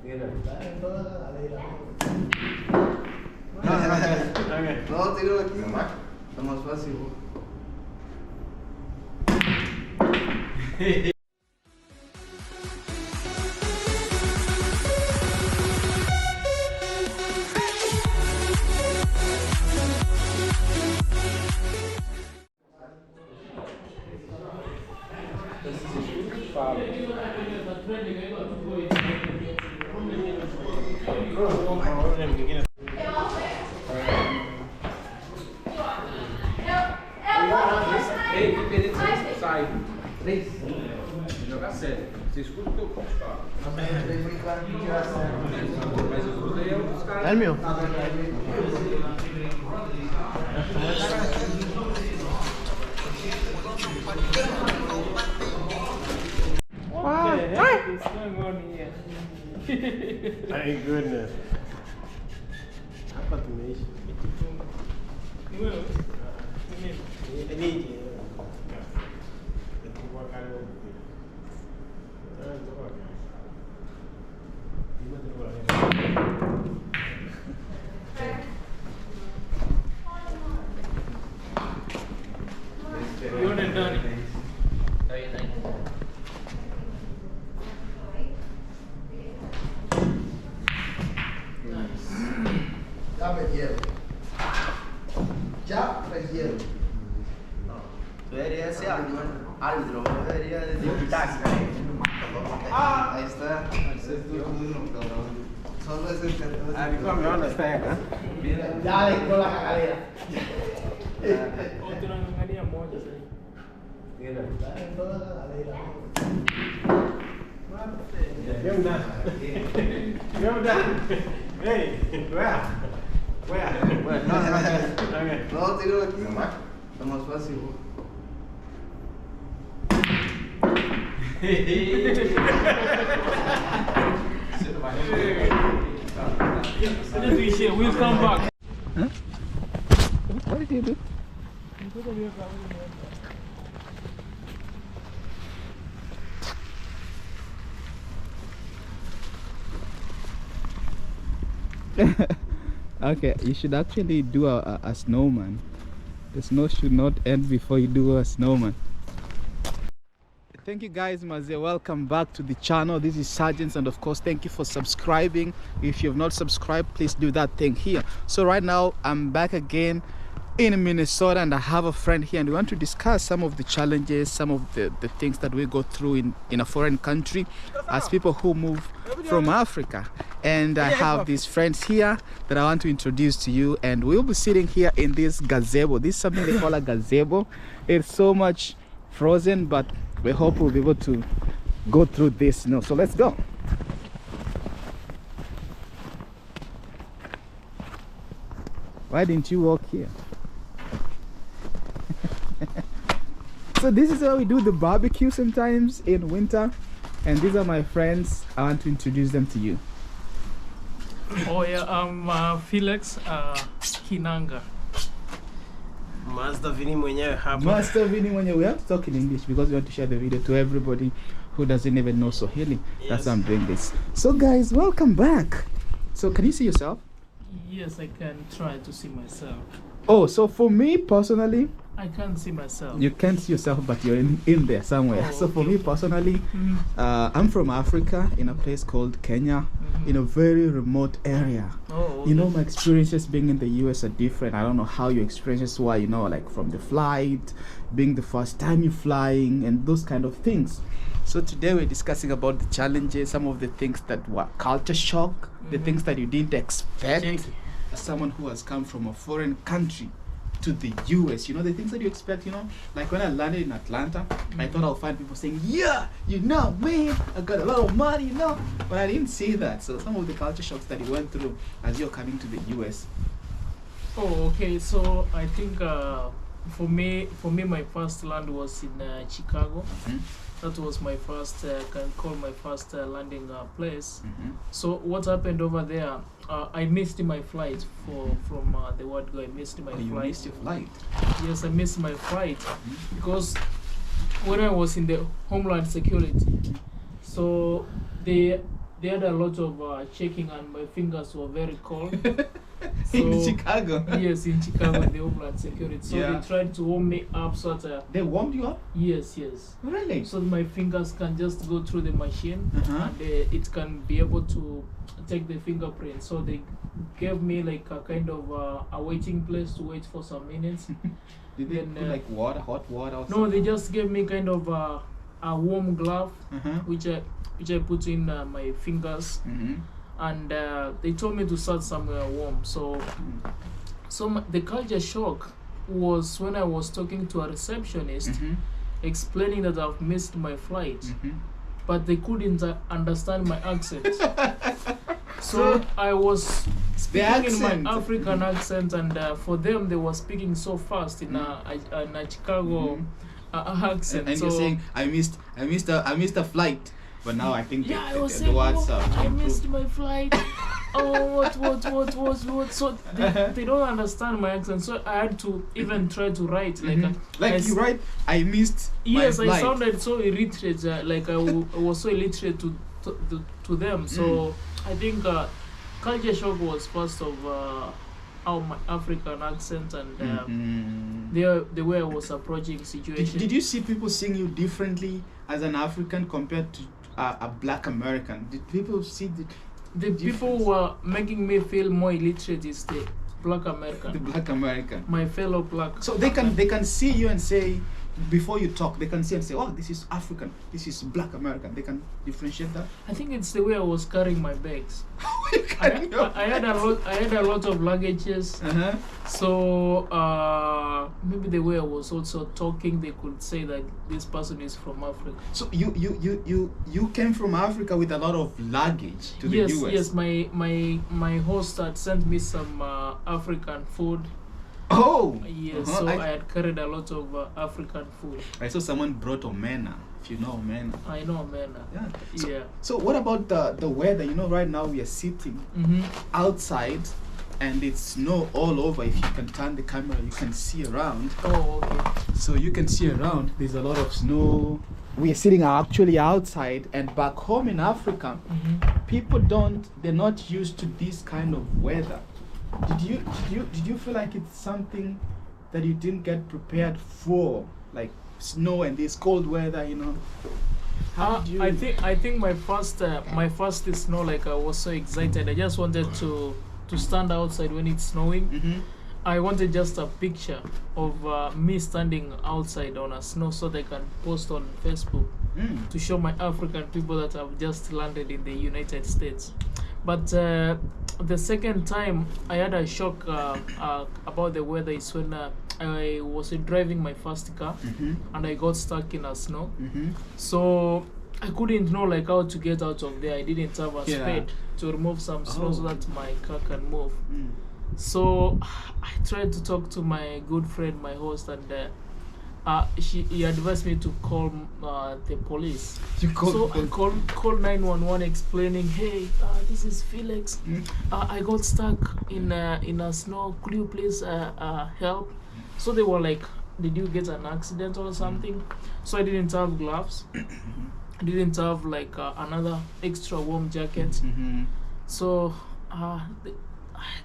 No, tiro aquí. Está más fácil. Ei, que beleza, sai. 3. Jogar sério. Você escuta o que eu falo. Mas eu escutei os caras. É meu. What the heck is going on here? My goodness. Apa tu Malaysia? Ini je. Itu buat kalau betul. Jangan tu buat. Lima tu buat. You done done it. Já perdeu. Já perdeu. Debería ser árbitro, debería debutar. Ahí está. Solo es el I become you understand, huh? Dale con la cagadera. Otro no gangaría mucho, sí. Dale con la cagadera. Give him that. Give him that. Hey, where? Where? No, tiro aquí. Está más fácil. We'll come back. Huh? What did you do? Okay, you should actually do a snowman. The snow should not end before you do a snowman. Thank you guys, Maze. Welcome back to the channel. This is Sergeants, and of course thank you for subscribing. If you have not subscribed, please do that thing here. So right now I'm back again in Minnesota, and I have a friend here, and we want to discuss some of the challenges, some of the things that we go through in a foreign country as people who move from Africa. And I have these friends here that I want to introduce to you, and we'll be sitting here in this gazebo. This is something they call a gazebo. It's so much frozen, but we hope we'll be able to go through this snow. So let's go. Why didn't you walk here? So this is how we do the barbecue sometimes in winter, and these are my friends. I want to introduce them to you. Oh yeah, I'm Felix Kinanga. Master Vini mwenyewe hapa. Master Vini mwenyewe. We have to talk in English because we want to share the video to everybody who doesn't even know Swahili. Yes. That's why I'm doing this. So guys, welcome back. So can you see yourself? Yes, I can try to see myself. Oh, so for me personally, I can't see myself. you can't see yourself, but you're in there somewhere. Oh, So for okay. me personally, I'm from Africa, in a place called Kenya, in a very remote area. Oh, You know, my experiences being in the US are different. I don't know how your experiences were, you know, like from the flight, being the first time you're flying, and those kind of things. So today we're discussing about the challenges, some of the things that were culture shock, the things that you didn't expect. As someone who has come from a foreign country to the US, you know, the things that you expect, you know, like when I landed in Atlanta, I thought I'll find people saying, yeah, you know, man, I got a lot of money, you know, but I didn't see that. So some of the culture shocks that you went through as you're coming to the US. Oh, okay. So I think for me, my first land was in Chicago. That was my first, can call my first landing place. So what happened over there? I missed my flight from the word go. I missed my Oh, you flight. missed your flight. Yes, I missed my flight because when I was in the Homeland Security, so they had a lot of shaking and my fingers were very cold. In Chicago. Yes, in Chicago, in the Homeland Security. So Yeah. they tried to warm me up so that They warmed you up? yes. Really? So that my fingers can just go through the machine Uh-huh. and it can be able to take the fingerprint. So they gave me like a kind of a waiting place to wait for some minutes. Did they Then, put like water, hot water or No, something? they just gave me kind of a warm glove Uh-huh. which I put in my fingers, Mm-hmm. and they told me to start somewhere warm. So the culture shock was when I was talking to a receptionist Mm-hmm. explaining that I've missed my flight, Mm-hmm. but they couldn't understand my accent. So I was speaking in accent. my African accent, and for them they were speaking so fast in a Chicago accent. And so you're saying I missed a flight, but now I think yeah, I the was saying, words oh, are I improved. missed my flight. Oh, what? So they don't understand my accent. So I had to even try to write like Mhm. Like you write, I missed Yes, my I flight. sounded so illiterate. Like I was so illiterate to them. So I think culture shock was first of how my African accent and the way I was approaching situation. Did you see people seeing you differently as an African compared to a black American? Did people see the people who were making me feel more illiterate is the black American, the black American? my fellow black. So they can see you and say, before you talk, they can see and say, oh, this is African, this is black American. They can differentiate that. I think it's the way I was carrying my bags. Carrying your I had a lot of luggages. Uh-huh. So maybe the way I was also talking, they could say that this person is from Africa. So you came from Africa with a lot of luggage to the Yes, US. yes. My host had sent me some African food. Oh. Yes, Uh-huh. so I had carried a lot of African food. I saw someone brought omena. If you know omena. I know, man. Yeah. So, Yeah. So what about the weather? You know, right now we are sitting Mm-hmm. outside, and it's snow all over. If you can turn the camera, you can see around. Oh, okay. So you can see around. There's a lot of snow. We are sitting actually outside, and back home in Africa, Mm-hmm. people they're not used to this kind of weather. Did you feel like it's something that you didn't get prepared for, like snow and this cold weather? You know. How did you? I think my first snow, like I was so excited. I just wanted to stand outside when it's snowing. Mhm. I wanted just a picture of me standing outside on a snow so they can post on Facebook Mm. to show my African people that have just landed in the United States. But the second time I had a shock about the weather is when I was driving my first car Mhm. and I got stuck in a snow. Mhm. So I couldn't know like how to get out of there. I didn't have a Yeah. spade to remove some snow so Oh. that my car can move. Mm. So I tried to talk to my good friend, my host, and he advised me to call the police. You called So the I called 911 explaining, hey, this is Felix. Mm. I got stuck in a snow. Could you please help? So they were like, did you get an accident or something? So I didn't have gloves. I didn't have like another extra warm jacket. Mhm. So I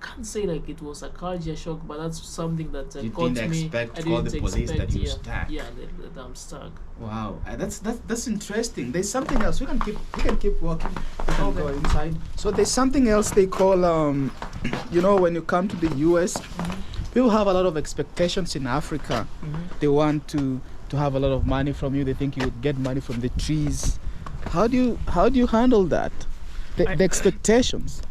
can't say like it was a culture shock, but that's something that You caught didn't me. expect I to call didn't the police expect, that you're yeah, stuck. Yeah, that I'm stuck. Wow, that's interesting. There's something else. We can keep walking. We can Okay. go inside. So there's something else they call you know, when you come to the US, people have a lot of expectations in Africa. They want to have a lot of money from you. They think you would get money from the trees. How do you handle that? The expectations.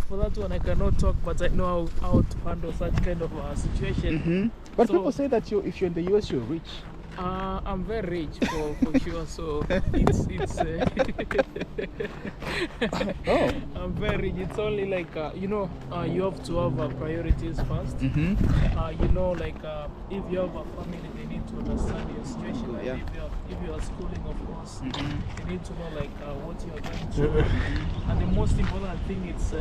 For that one, I cannot talk, but I know how to handle such kind of situation. Mm-hmm. But So- people say that if you're in the US, you're rich. I'm very rich for sure, so it's Oh. I'm very rich. It's only like you have to have priorities first. Mm-hmm. Like if you have a family, they need to understand your situation. And Yeah. if you are schooling, of course, Mm-hmm. you need to know like what you are going through. And the most important thing is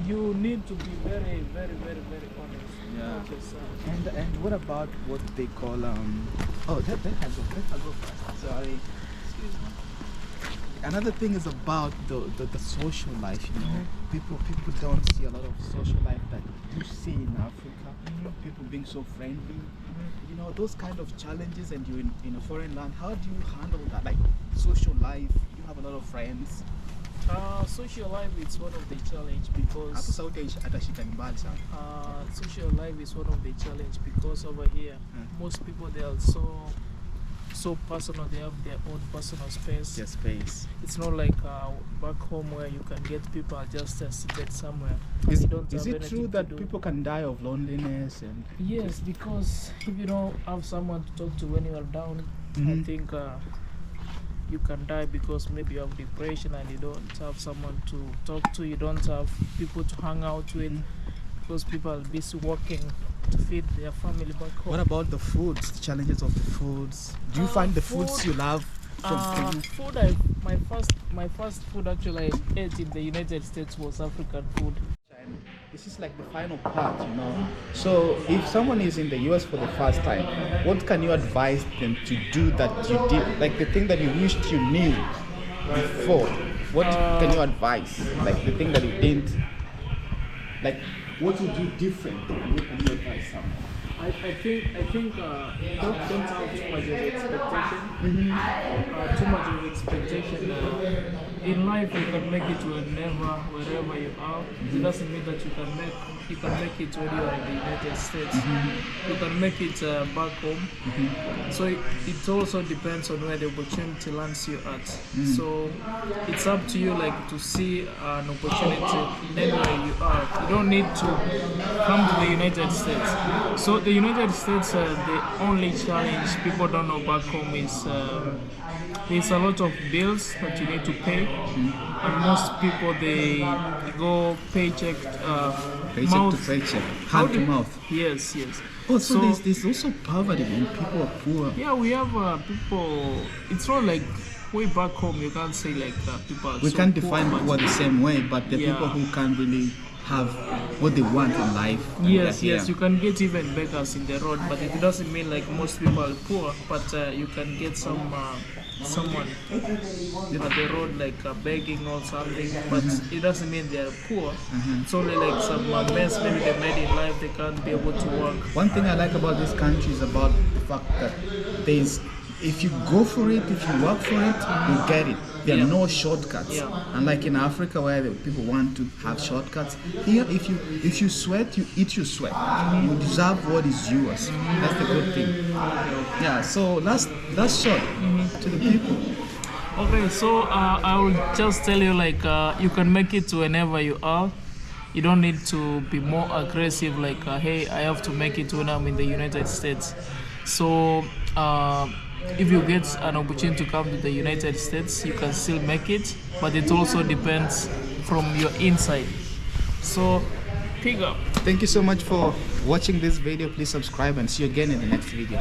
you need to be very, very, very, very honest. Yeah. About yourself. And what about what they call oh, let her go first. Sorry. Excuse me. another thing is about the social life. You know, people don't see a lot of social life that you see in Africa. People being so friendly. You know, those kind of challenges, and you're in a foreign land. How do you handle that? Like social life, you have a lot of friends. Social life is one of the challenge because social life is one of the challenge because over here most people, they are so personal. They have their own personal space. Yes, space. It's not like back home where you can get people just seated somewhere. Is You don't it have true anything that to do. people can die of loneliness and Yes, because if you don't have someone to talk to when you are down, I think you can die because maybe you have depression and you don't have someone to talk to. You don't have people to hang out with because people are busy working to feed their family back home. what about the foods, the challenges of the foods? Do you find the foods food- you love from Food, my first food actually I ate in the United States was African food. This is like the final part, you know. So if someone is in the US for the first time, what can you advise them to do that you did, like the thing that you wished you knew before? What can you advise? Like the thing that you didn't, like what would you different? What can you advise someone? I think don't have too much of expectation. Too much of expectation. In life, you can make it wherever you are. It doesn't mean that you can make it when you are in the United States. You can make it back home. So it also depends on where the opportunity lands you at. So it's up to you, like, to see an opportunity anywhere you are. You don't need to come to the United States. So the United States, the only challenge people don't know back home is there's a lot of bills that you need to pay, and most people, they go paycheck mouth. to paycheck, hand to mouth. Yes. Oh, so there's also poverty when people are poor. Yeah, we have people. It's not like way back home. You can't say like people are We so can't poor, define but poor the same way, but the Yeah. people who can't really have what they want in life. and Yes, they're you here. can get even beggars in the road, but it doesn't mean like most people are poor. But you can get someone at the road like begging or something, but it doesn't mean they are poor. It's only like some mess maybe they made in life, they can't be able to work. One thing I like about this country is about the fact that if you go for it, if you work for it, you get it. There are no shortcuts. Yeah. Unlike in Africa where the people want to have shortcuts, here if you sweat, you eat your sweat. You deserve what is yours. That's the good thing. Yeah. So last shot to the people. Okay, so I will just tell you, like, you can make it whenever you are. You don't need to be more aggressive, like, hey, I have to make it when I'm in the United States. So if you get an opportunity to come to the United States, you can still make it, but it also depends from your inside. So pick up. Thank you so much for watching this video. Please subscribe and see you again in the next video.